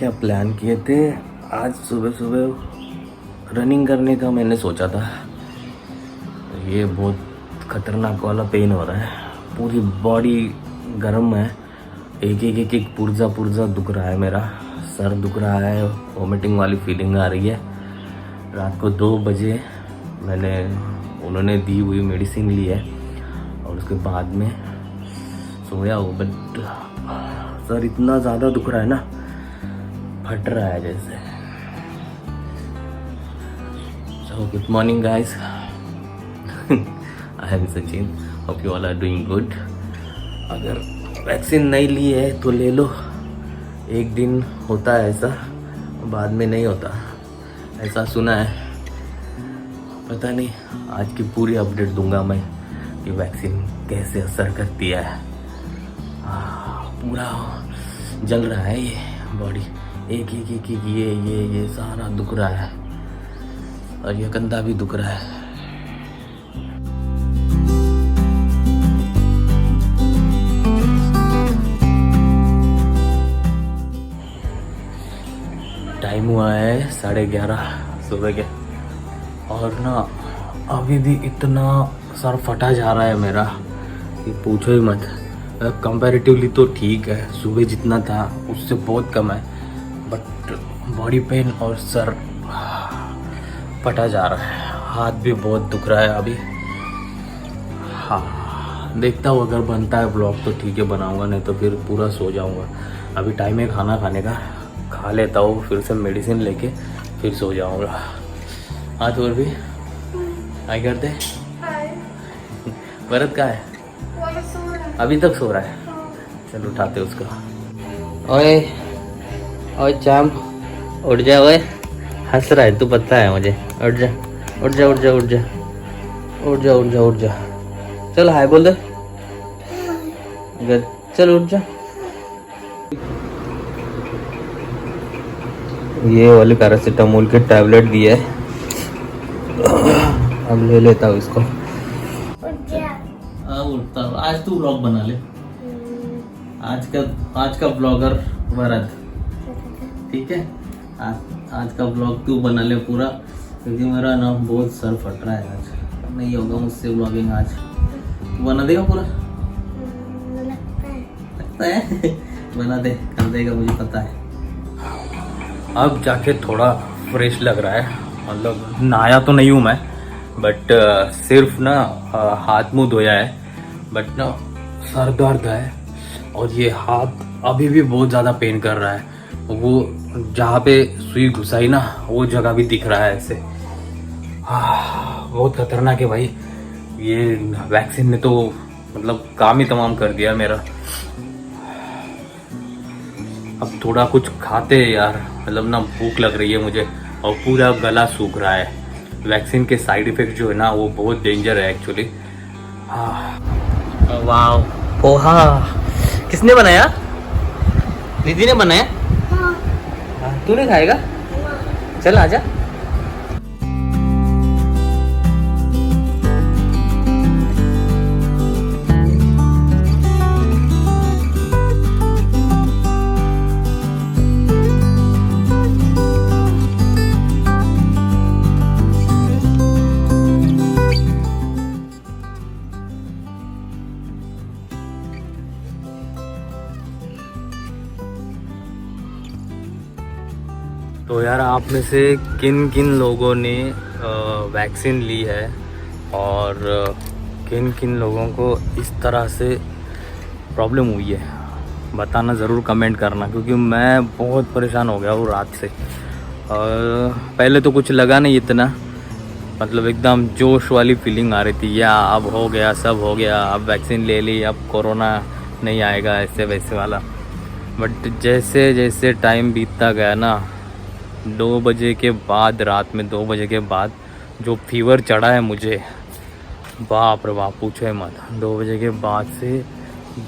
क्या प्लान किए थे, आज सुबह सुबह रनिंग करने का मैंने सोचा था। ये बहुत ख़तरनाक वाला पेन हो रहा है, पूरी बॉडी गर्म है, एक पुर्जा दुख रहा है, मेरा सर दुख रहा है, वॉमिटिंग वाली फीलिंग आ रही है। रात को 2 बजे उन्होंने दी हुई मेडिसिन ली है और उसके बाद में सोया हूँ, बट सर इतना ज़्यादा दुख रहा है ना, फट रहा है जैसे। So good morning guys, I am Sachin, hope you all are doing good. अगर वैक्सीन नहीं ली है तो ले लो, एक दिन होता है ऐसा, बाद में नहीं होता, ऐसा सुना है। पता नहीं, आज की पूरी अपडेट दूंगा मैं कि वैक्सीन कैसे असर करती है। पूरा जल रहा है ये बॉडी, एक ये सारा दुख रहा है और ये कंधा भी दुख रहा है। टाइम हुआ है 11:30 सुबह के, और ना अभी भी इतना सर फटा जा रहा है मेरा कि पूछो ही मत। कंपैरेटिवली तो ठीक है, सुबह जितना था उससे बहुत कम है, बट बॉडी पेन और सर फटा जा रहा है, हाथ भी बहुत दुख रहा है अभी। हाँ, देखता हूँ अगर बनता है ब्लॉग तो ठीक है बनाऊँगा, नहीं तो फिर पूरा सो जाऊँगा। अभी टाइम है खाना खाने का, खा लेता हूँ, फिर से मेडिसिन लेके फिर सो जाऊँगा। हाथ और भी आई करते। भरत का है, अभी तक सो रहा है, चलो उठाते उसका। ओए ओए चाम, उठ जा, ओए हंस रहा है तू, पता है मुझे। उठ जा उठ जा उठ जा उठ जा उठ जा उठ जा उठ जा, चल हाय बोल दे, चल उठ जा। ये वाले पैरासीटामोल के टैबलेट दिए है, अब ले लेता हूँ इसको। उठता, आज तू व्लॉग बना ले, आज का ब्लॉगर भरत, ठीक है। आज का ब्लॉग तू बना ले पूरा, क्योंकि मेरा ना बहुत सर फट रहा है, आज नहीं होगा मुझसे व्लॉगिंग। आज तू बना देगा पूरा, लगता है बना दे, कर देगा, मुझे पता है। अब जाके थोड़ा फ्रेश लग रहा है, मतलब नहाया तो नहीं हूँ मैं, बट सिर्फ ना हाथ मुंह धोया है, बट ना सर दर्द है और ये हाथ अभी भी बहुत ज़्यादा पेन कर रहा है। वो जहाँ पे सुई घुसाई ना, वो जगह भी दिख रहा है ऐसे। बहुत खतरनाक है भाई, ये वैक्सीन ने तो मतलब काम ही तमाम कर दिया मेरा। अब थोड़ा कुछ खाते यार, मतलब ना भूख लग रही है मुझे, और पूरा गला सूख रहा है। वैक्सीन के साइड इफ़ेक्ट जो है ना, वो बहुत डेंजर है एक्चुअली। वाह, पोहा किसने बनाया? दीदी ने बनाया? हाँ। तू नहीं खाएगा? चल आजा। तो यार, आप में से किन किन लोगों ने वैक्सीन ली है और किन किन लोगों को इस तरह से प्रॉब्लम हुई है, बताना ज़रूर कमेंट करना, क्योंकि मैं बहुत परेशान हो गया हूँ रात से। और पहले तो कुछ लगा नहीं इतना, मतलब एकदम जोश वाली फीलिंग आ रही थी, या अब हो गया, सब हो गया, अब वैक्सीन ले ली, अब कोरोना नहीं आएगा, ऐसे वैसे वाला। बट जैसे जैसे टाइम बीतता गया ना, 2 बजे के बाद, रात में 2 बजे के बाद जो फीवर चढ़ा है मुझे, बाप रे बाप, पूछो मत। 2 बजे के बाद से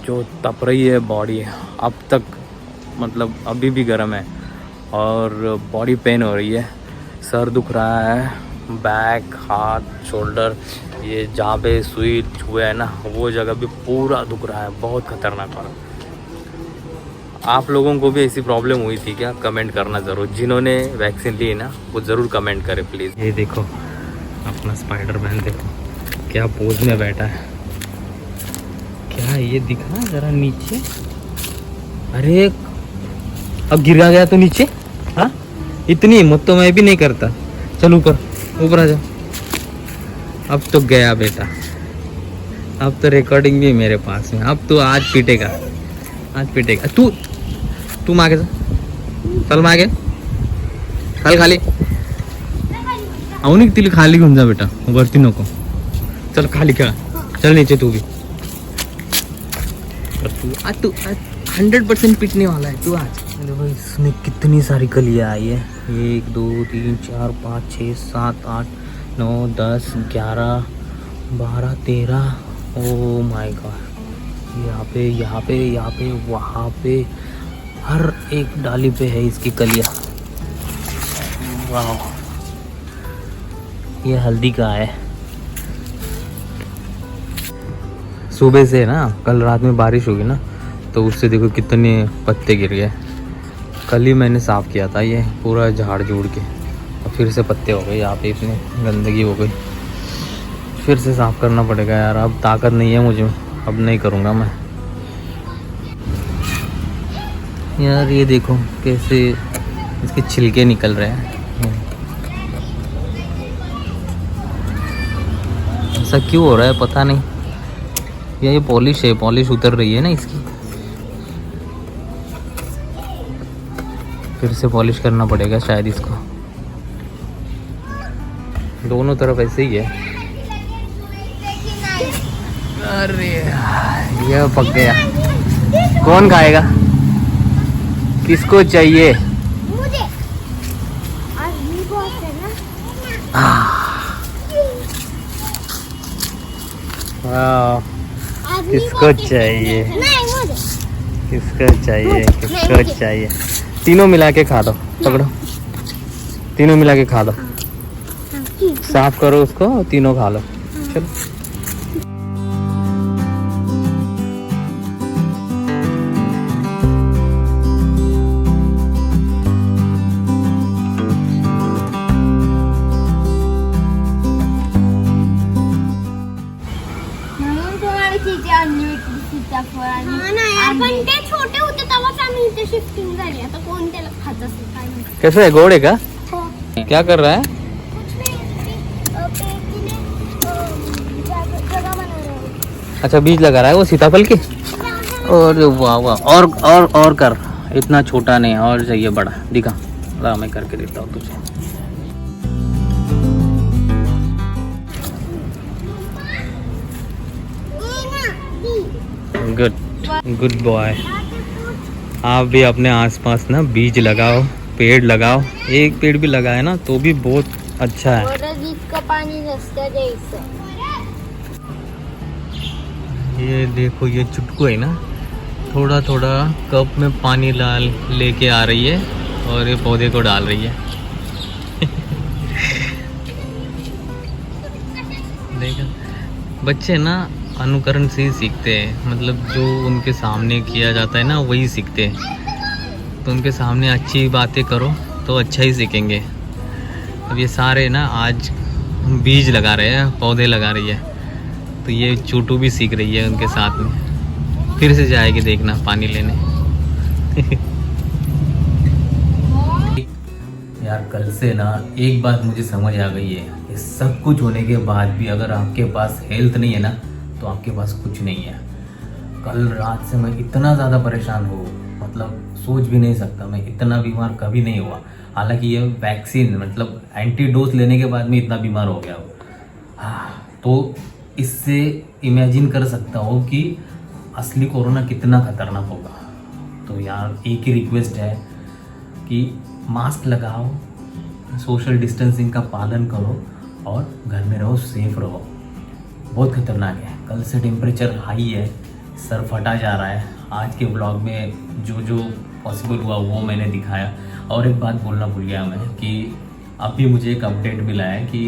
जो तप रही है बॉडी, अब तक मतलब अभी भी गर्म है, और बॉडी पेन हो रही है, सर दुख रहा है, बैक, हाथ, शोल्डर, ये जहाँ पे सुई छुए है ना, वो जगह भी पूरा दुख रहा है, बहुत खतरनाक वाला। आप लोगों को भी ऐसी प्रॉब्लम हुई थी क्या? कमेंट करना ज़रूर, जिन्होंने वैक्सीन ली ना वो ज़रूर कमेंट करें प्लीज़। ये देखो अपना स्पाइडरमैन, देखो क्या पोज में बैठा है। क्या ये दिखा ज़रा नीचे, अरे अब गिरा गया तो नीचे। हाँ इतनी हिम्मत तो मैं भी नहीं करता। चल ऊपर ऊपर आ जा। अब तो गया बेटा, अब तो रिकॉर्डिंग भी मेरे पास में। अब तो आज पीटेगा, आज पीटेगा। तू मागे चल, मागे चल, खाली अवनी तिला खाली घेऊन जा बेटा, वरती नको। चल खाली खेळा, चल नीचे तू भी। तू 100% पिटने वाला है तू आज। इसमें कितनी सारी कलियाँ आई है, 1 2 3 4 5 6 7 8 9 10 11 12 13। ओ माय गॉड, यहाँ पे वहाँ पे हर एक डाली पे है इसकी कलियाँ। वाह, ये हल्दी का है। सुबह से ना, कल रात में बारिश होगी ना तो उससे देखो कितने पत्ते गिर गए। कल ही मैंने साफ़ किया था ये पूरा झाड़ झूड़ के, और फिर से पत्ते हो गए। यहाँ पे इतनी गंदगी हो गई, फिर से साफ़ करना पड़ेगा यार। अब ताकत नहीं है मुझे, अब नहीं करूँगा मैं यार। ये देखो कैसे इसके छिलके निकल रहे हैं। ऐसा क्यों हो रहा है पता नहीं। ये पॉलिश है, पॉलिश उतर रही है ना इसकी, फिर से पॉलिश करना पड़ेगा शायद इसको। दोनों तरफ ऐसे ही है। अरे ये पक गया। कौन खाएगा? किसको चाहिए? मुझे। किसको चाहिए? किसको चाहिए? किसको चाहिए? तीनों मिला के खा दो, पकड़ो, तीनों मिला के खा दो। साफ करो उसको, तीनों खा लो। चलो पण ते छोटे होते तेव्हाच आम्ही इथे शिफ्टिंग झाली। आता कोण त्याला खात असेल काय माहिती। कैसा है? गोड़ है का? हो। क्या कर रहा है? कुछ नहीं, पेड़ के लिए जगह बना रहा है। अच्छा बीज लगा रहा है वो सीताफल की। और वाह वाह, और कर, इतना छोटा नहीं और चाहिए बड़ा। दिखा, ला मैं करके देता हूँ तुझे। Good boy. आप भी अपने आसपास ना बीज लगाओ, पेड़ लगाओ। एक पेड़ भी लगाए ना तो भी बहुत अच्छा है। पानी नसतं द्यायचं। ये देखो ये चुटकू है ना, थोड़ा थोड़ा कप में पानी लाल लेके आ रही है और ये पौधे को डाल रही है। देखा, बच्चे ना अनुकरण से ही सीखते हैं। मतलब जो उनके सामने किया जाता है ना वही सीखते हैं। तो उनके सामने अच्छी बातें करो तो अच्छा ही सीखेंगे। अब ये सारे ना आज बीज लगा रहे हैं, पौधे लगा रही है, तो ये चूटू भी सीख रही है उनके साथ में। फिर से जाएगी देखना पानी लेने। यार कल से ना एक बात मुझे समझ आ गई है कि सब कुछ होने के बाद भी अगर आपके पास हेल्थ नहीं है ना तो आपके पास कुछ नहीं है। कल रात से मैं इतना ज़्यादा परेशान हूँ, मतलब सोच भी नहीं सकता। मैं इतना बीमार कभी नहीं हुआ। हालांकि ये वैक्सीन मतलब एंटीडोज लेने के बाद में इतना बीमार हो गया हूँ। हाँ, तो इससे इमेजिन कर सकता हो कि असली कोरोना कितना खतरनाक होगा। तो यार एक ही रिक्वेस्ट है कि मास्क लगाओ, सोशल डिस्टेंसिंग का पालन करो और घर में रहो, सेफ रहो। बहुत खतरनाक है। कल से टेम्परेचर हाई है, सर फटा जा रहा है। आज के ब्लॉग में जो जो पॉसिबल हुआ वो मैंने दिखाया। और एक बात बोलना भूल गया मैं कि अभी मुझे एक अपडेट मिला है कि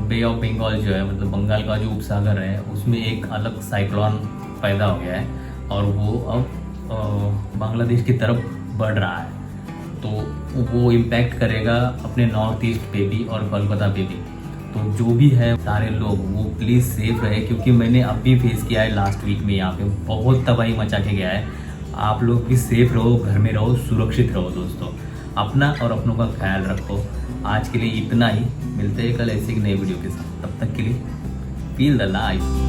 बे ऑफ बंगाल जो है, मतलब बंगाल का जो उपसागर है, उसमें एक अलग साइक्लोन पैदा हो गया है और वो अब बांग्लादेश की तरफ बढ़ रहा है, तो वो इम्पैक्ट करेगा अपने नॉर्थ ईस्ट पे भी और कोलकाता पे भी। तो जो भी है सारे लोग वो प्लीज़ सेफ रहे, क्योंकि मैंने अब भी फेस किया है लास्ट वीक में, यहाँ पे बहुत तबाही मचा के गया है। आप लोग भी सेफ रहो, घर में रहो, सुरक्षित रहो दोस्तों, अपना और अपनों का ख्याल रखो। आज के लिए इतना ही, मिलते हैं कल ऐसे एक नए वीडियो के साथ, तब तक के लिए फील द लाइफ।